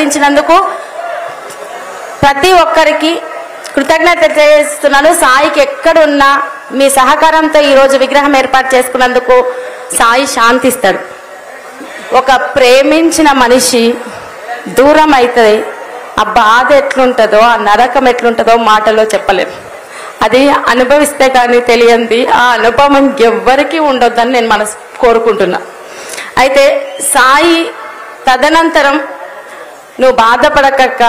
ఇచ్చినందుకు ప్రతి ఒక్కరికి కృతజ్ఞత తెలియజేస్తున్నాను. సాయికి ఎక్కడున్నా మీ సహకారంతో ఈ రోజు విగ్రహం ఏర్పాటు చేసుకున్నందుకు సాయి శాంతిస్తాడు. ఒక ప్రేమించిన మనిషి దూరం అయితే ఆ బాధ ఎట్లుంటుందో, ఆ నరకం ఎట్లుంటుందో మాటలో చెప్పలేం. అది అనుభవిస్తే కానీ తెలియంది. ఆ అనుభవం ఎవ్వరికీ ఉండొద్దని నేను మనసు కోరుకుంటున్నా. అయితే సాయి తదనంతరం నువ్వు బాధపడక,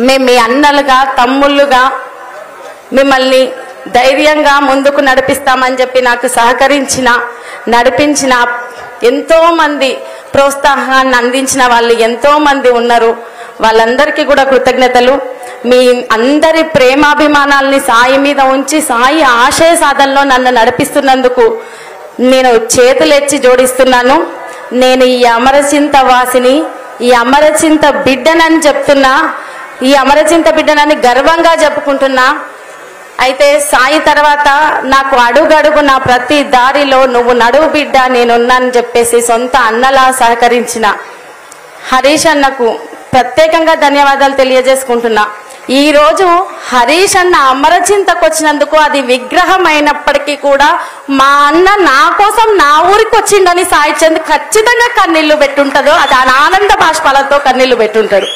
మేము మీ అన్నలుగా తమ్ముళ్ళుగా మిమ్మల్ని ధైర్యంగా ముందుకు నడిపిస్తామని చెప్పి నాకు నడిపించిన ఎంతోమంది, ప్రోత్సాహాన్ని అందించిన వాళ్ళు ఎంతోమంది ఉన్నారు. వాళ్ళందరికీ కూడా కృతజ్ఞతలు. మీ అందరి ప్రేమాభిమానాల్ని సాయి మీద ఉంచి సాయి ఆశయ సాధనలో నన్ను నడిపిస్తున్నందుకు నేను చేతులెచ్చి జోడిస్తున్నాను. నేను ఈ అమరచింత వాసిని, ఈ అమరచింత బిడ్డనని చెప్తున్నా, ఈ అమరచింత బిడ్డనని గర్వంగా చెప్పుకుంటున్నా. అయితే సాయి తర్వాత నాకు అడుగడుగు నా ప్రతి దారిలో నువ్వు నడువు బిడ్డ నేనున్నానని చెప్పేసి సొంత అన్నలా సహకరించిన హరీష్ అన్నకు ప్రత్యేకంగా ధన్యవాదాలు తెలియజేసుకుంటున్నా. ఈ రోజు హరీష్ అన్న అమరచింతకు వచ్చినందుకు అది విగ్రహం అయినప్పటికీ కూడా మా అన్న నా కోసం నా ఊరికి వచ్చిండని సాయి చంద్ ఖచ్చితంగా కన్నీళ్లు పెట్టుంటదో, అది ఆనంద బాష్పాలతో కన్నీళ్లు పెట్టుంటాడు.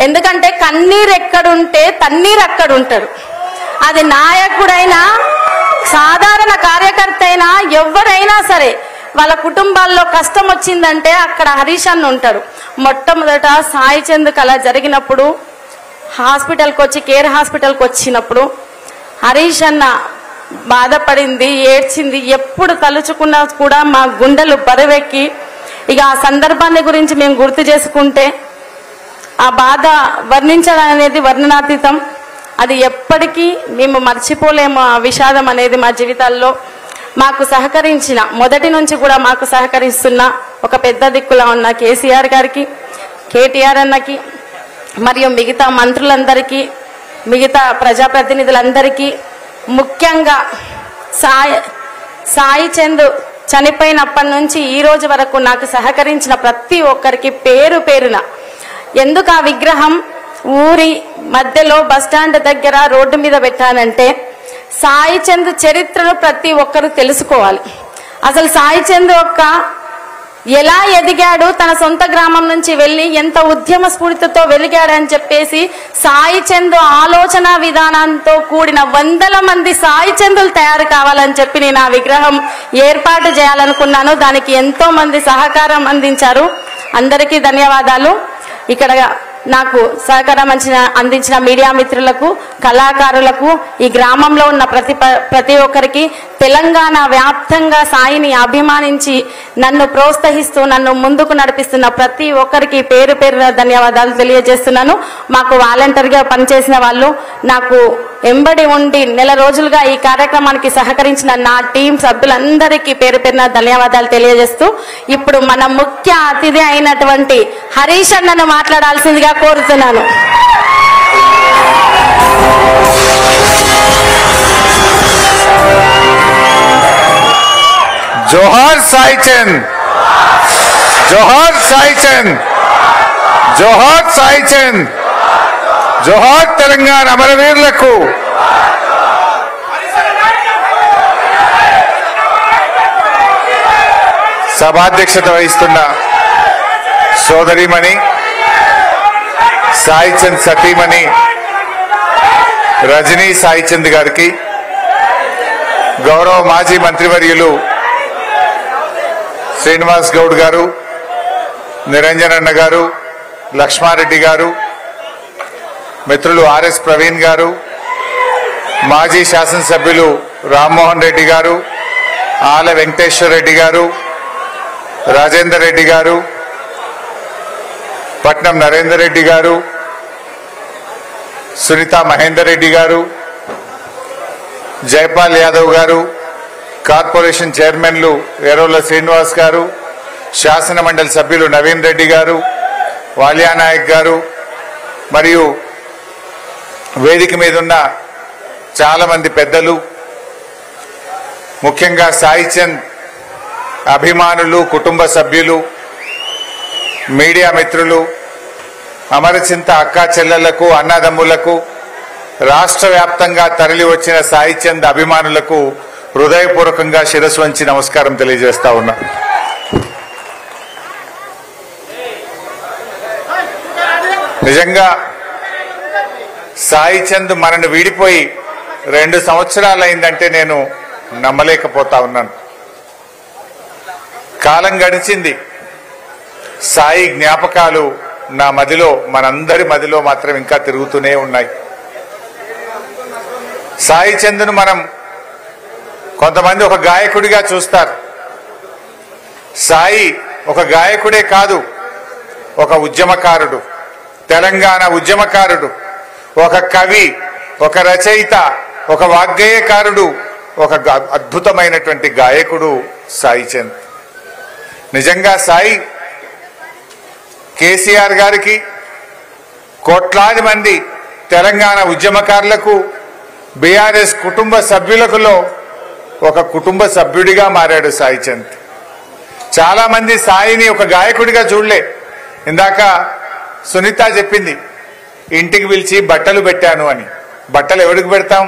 ఎందుకంటే కన్నీరు ఎక్కడుంటే తన్నీరు అక్కడ ఉంటాడు. అది నాయకుడైనా సాధారణ కార్యకర్త అయినా ఎవరైనా సరే వాళ్ళ కుటుంబాల్లో కష్టం వచ్చిందంటే అక్కడ హరీష్ అన్న ఉంటాడు. మొట్టమొదట సాయి చంద్కి అలా జరిగినప్పుడు హాస్పిటల్కి వచ్చి కేర్ హాస్పిటల్కి వచ్చినప్పుడు హరీష్ అన్న బాధపడింది, ఏడ్చింది. ఎప్పుడు తలుచుకున్నా కూడా మా గుండెలు బరువెక్కి, ఇక ఆ సందర్భాన్ని గురించి మేము గుర్తు చేసుకుంటే ఆ బాధ వర్ణించడం అనేది వర్ణనాతీతం. అది ఎప్పటికీ మేము మర్చిపోలేము. ఆ విషాదం అనేది మా జీవితాల్లో మాకు సహకరించిన, మొదటి నుంచి కూడా మాకు సహకరిస్తున్న ఒక పెద్ద దిక్కులా ఉన్న కేసీఆర్ గారికి, కేటీఆర్ అన్నకి, మరియు మిగతా మంత్రులందరికీ, మిగతా ప్రజాప్రతినిధులందరికీ, ముఖ్యంగా సాయి చంద్ చనిపోయినప్పటి నుంచి ఈ రోజు వరకు నాకు సహకరించిన ప్రతి ఒక్కరికి పేరు పేరున. ఎందుకు ఆ విగ్రహం ఊరి మధ్యలో బస్టాండ్ దగ్గర రోడ్డు మీద పెట్టానంటే సాయి చంద్ చరిత్రను ప్రతి ఒక్కరు తెలుసుకోవాలి. అసలు సాయి చంద్ ఎలా ఎదిగాడు, తన సొంత గ్రామం నుంచి వెళ్ళి ఎంత ఉద్యమ స్ఫూర్తితో వెలిగాడని చెప్పేసి సాయి చంద్ ఆలోచన విధానంతో కూడిన 100 మంది సాయి చందులు తయారు కావాలని చెప్పి నేను ఆ విగ్రహం ఏర్పాటు చేయాలనుకున్నాను. దానికి ఎంతో మంది సహకారం అందించారు. అందరికీ ధన్యవాదాలు. ఇక్కడ నాకు సహకారం అందించిన మీడియా మిత్రులకు, కళాకారులకు, ఈ గ్రామంలో ఉన్న ప్రతి ఒక్కరికి, తెలంగాణ వ్యాప్తంగా సాయిని అభిమానించి నన్ను ప్రోత్సహిస్తూ నన్ను ముందుకు నడిపిస్తున్న ప్రతి ఒక్కరికి పేరు పేరున ధన్యవాదాలు తెలియజేస్తున్నాను. మాకు వాలంటీర్గా పనిచేసిన వాళ్ళు, నాకు ఎంబడి ఉండి నెల రోజులుగా ఈ కార్యక్రమానికి సహకరించిన నా టీం సభ్యులందరికీ పేరు పేరున ధన్యవాదాలు తెలియజేస్తూ ఇప్పుడు మన ముఖ్య అతిథి అయినటువంటి హరీష్ అన్నను మాట్లాడాల్సిందిగా కోరుతున్నాను. జోహార్ సాయి చంద్, జోహార్ సాయి చంద్, జోహార్ సాయి చంద్, జోహార్ తెలంగాణ అమరవీరులకు. సభాధ్యక్షత వహిస్తున్న సోదరిమణి సాయి చంద్ సతీమణి రజనీ సాయి చంద్ గారికి, గౌరవ మాజీ మంత్రివర్యులు శ్రీనివాస్ గౌడ్ గారు, నిరంజన్ అన్న గారు, లక్ష్మారెడ్డి గారు, మిత్రులు ఆర్ఎస్ ప్రవీణ్ గారు, మాజీ శాసనసభ్యులు రామ్మోహన్ రెడ్డి గారు, ఆల వెంకటేశ్వర రెడ్డి గారు, రాజేందర్ రెడ్డి గారు, పట్నం నరేందర్ రెడ్డి గారు, సునీత మహేందర్ రెడ్డి గారు, జైపాల్ యాదవ్ గారు, కార్పొరేషన్ చైర్మన్లు ఎర్రోల శ్రీనివాస్ గారు, శాసన మండలి సభ్యులు నవీన్ రెడ్డి గారు, వాలియానాయక్ గారు, మరియు వేదిక మీద ఉన్న చాలా మంది పెద్దలు, ముఖ్యంగా సాయి చంద్ అభిమానులు, కుటుంబ సభ్యులు, మీడియా మిత్రులు, అమరచింత అక్కా చెల్లెళ్లకు, అన్నదమ్ములకు, రాష్ట్ర వ్యాప్తంగా తరలి వచ్చిన సాయి చంద్ అభిమానులకు హృదయపూర్వకంగా శిరస్సు వంచి నమస్కారం తెలియజేస్తా ఉన్నా. నిజంగా సాయి చంద్ మనను వీడిపోయి 2 సంవత్సరాలైందంటే నేను నమ్మలేకపోతా ఉన్నాను. కాలం గడిచింది, సాయి జ్ఞాపకాలు నా మదిలో, మనందరి మదిలో మాత్రం ఇంకా తిరుగుతూనే ఉన్నాయి. సాయి చంద్ను మనం కొంతమంది ఒక గాయకుడిగా చూస్తారు. సాయి ఒక గాయకుడే కాదు, ఒక ఉద్యమకారుడు, తెలంగాణ ఉద్యమకారుడు, ఒక కవి, ఒక రచయిత, ఒక వాగ్గేయకారుడు, ఒక అద్భుతమైనటువంటి గాయకుడు సాయి చంద్. నిజంగా సాయి కేసీఆర్ గారికి, కోట్లాది మంది తెలంగాణ ఉద్యమకారులకు, బీఆర్ఎస్ కుటుంబ సభ్యులకులో ఒక కుటుంబ సభ్యుడిగా మారాడు సాయి చంద్. చాలా మంది సాయిని ఒక గాయకుడిగా చూడలే. ఇందాక సునీత చెప్పింది, ఇంటికి పిలిచి బట్టలు పెట్టాను అని. బట్టలు ఎవరికి పెడతాం?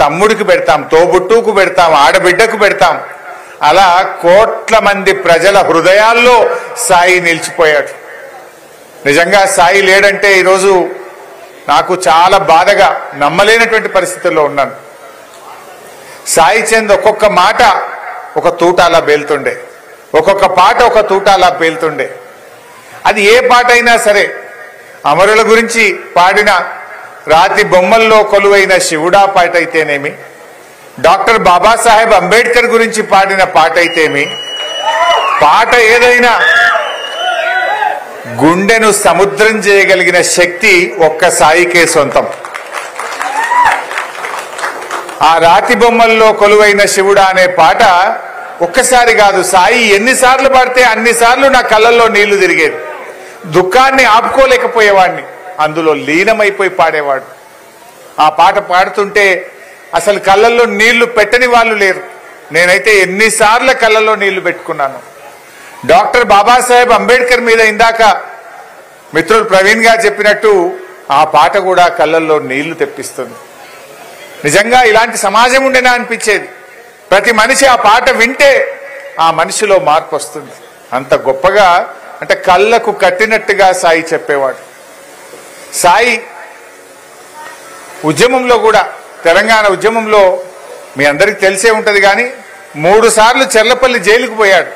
తమ్ముడికి పెడతాం, తోబుట్టుకు పెడతాం, ఆడబిడ్డకు పెడతాం. అలా కోట్ల మంది ప్రజల హృదయాల్లో సాయి నిలిచిపోయాడు. నిజంగా సాయి లేడంటే ఈరోజు నాకు చాలా బాధగా, నమ్మలేనటువంటి పరిస్థితుల్లో ఉన్నాను. సాయి చంద్ ఒక్కొక్క మాట ఒక తూటాలా పేలుతుండే, ఒక్కొక్క పాట ఒక తూటాలా పేలుతుండే. అది ఏ పాట అయినా సరే, అమరుల గురించి పాడిన రాతి బొమ్మల్లో కొలువైన శివుడా పాట అయితేనేమి, డాక్టర్ బాబాసాహెబ్ అంబేద్కర్ గురించి పాడిన పాట అయితేమి, పాట ఏదైనా గుండెను సముద్రం చేయగలిగిన శక్తి ఒక్క సాయికే సొంతం. ఆ రాతి బొమ్మల్లో కొలువైన శివుడా అనే పాట ఒక్కసారి కాదు, సాయి ఎన్నిసార్లు పాడితే అన్నిసార్లు నా కళ్ళల్లో నీళ్లు తిరిగేది. దుఃఖాన్ని ఆపుకోలేకపోయేవాడిని, అందులో లీనమైపోయి పాడేవాడు. ఆ పాట పాడుతుంటే అసలు కళ్ళల్లో నీళ్లు పెట్టని వాళ్ళు లేరు. నేనైతే ఎన్నిసార్లు కళ్ళల్లో నీళ్లు పెట్టుకున్నాను. డాక్టర్ బాబాసాహెబ్ అంబేద్కర్ మీద ఇందాక మిత్రుడు ప్రవీణ్ గారు చెప్పినట్టు ఆ పాట కూడా కళ్ళల్లో నీళ్లు తెప్పిస్తుంది. నిజంగా ఇలాంటి సమాజం ఉండేనా అనిపించేది. ప్రతి మనిషి ఆ పాట వింటే ఆ మనిషిలో మార్పు వస్తుంది. అంత గొప్పగా, అంటే కళ్ళకు కట్టినట్టుగా సాయి చెప్పేవాడు. సాయి ఉద్యమంలో కూడా, తెలంగాణ ఉద్యమంలో మీ అందరికి తెలిసే ఉంటది కానీ 3 సార్లు చెర్లపల్లి జైలుకు పోయాడు.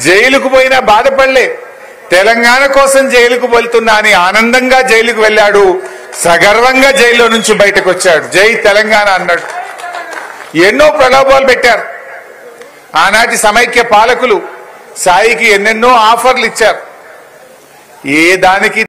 జైలుకు పోయినా బాధపడలే. తెలంగాణ కోసం జైలుకు వెళ్తున్నా అని ఆనందంగా జైలుకు వెళ్ళాడు. సగర్వంగా జైల్లో నుంచి బయటకు వచ్చాడు. జై తెలంగాణ అన్నాడు. ఎన్నో ప్రలోభాలు పెట్టారు. ఆనాటి సమైక్య పాలకులు సాయికి ఎన్నెన్నో ఆఫర్లు ఇచ్చారు. ఏ దానికి